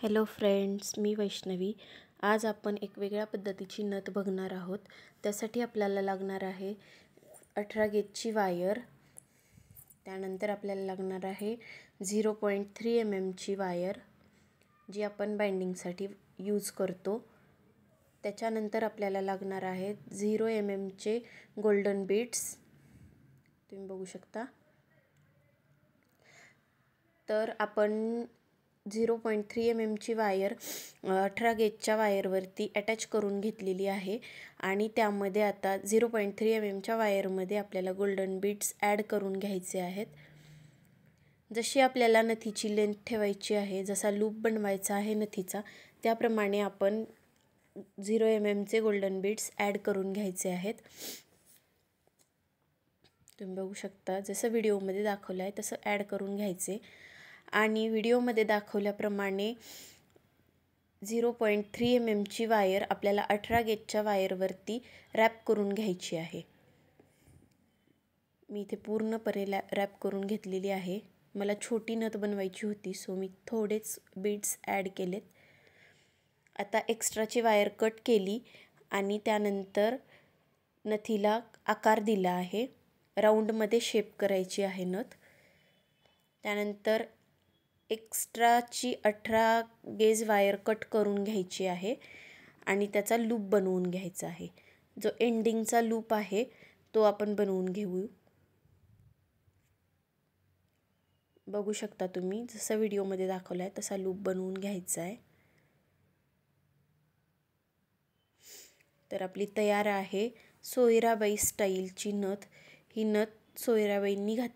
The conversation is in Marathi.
हॅलो फ्रेंड्स, मी वैष्णवी। आज आपण एक वेगळ्या पद्धतीची नथ बघणार आहोत। त्यासाठी आपल्याला लागणार आहे 18 गेजची वायर, त्यानंतर आपल्याला लागणार आहे 0.3 mm ची वायर जी आपण बाइंडिंगसाठी यूज करतो। त्याच्यानंतर आपल्याला लागणार आहे 0 mm चे गोल्डन बीड्स, तुम्ही बघू शकता। तर आपण 0.3 mm ची वायर 18 गेजच्या वायरवरती अटॅच करून घेतलेली आहे आणि त्यामध्ये आता 0.3 mm च्या वायरमध्ये आपल्याला गोल्डन बीड्स ॲड करून घ्यायचे आहेत। जशी आपल्याला नथीची लेंथ ठेवायची आहे, जसा लूप बनवायचा आहे नथीचा, त्याप्रमाणे आपण 0 mm चे गोल्डन बीड्स ॲड करून घ्यायचे आहेत। तुम्ही बघू शकता, जसं व्हिडिओमध्ये दाखवलं आहे तसं ॲड करून घ्यायचे आणि व्हिडिओमध्ये दाखवल्याप्रमाणे 0.3 mm ची वायर आपल्याला 18 गेजच्या वायरवरती रॅप करून घ्यायची आहे। मी इथे पूर्णपणे रॅप करून घेतलेली आहे। मला छोटी नथ बनवायची होती, सो मी थोडेच बीड्स ॲड केलेत। आता एक्स्ट्राची वायर कट केली आणि त्यानंतर नथीला आकार दिला आहे। राऊंडमध्ये शेप करायची आहे नथ। त्यानंतर एक्स्ट्राची 18 गेज वायर कट करून घ्यायची आहे आणि त्याचा लूप बनवून घ्यायचा आहे। जो एंडिंगचा लूप आहे तो आपण बनवून घेऊ। बघू शकता तुम्ही, जसं व्हिडिओमध्ये दाखवलं आहे तसा लूप बनवून घ्यायचा आहे। तर आपली तयार आहे सोयराबाई स्टाईलची नथ। ही नथ सोयराबाईंनी घातली।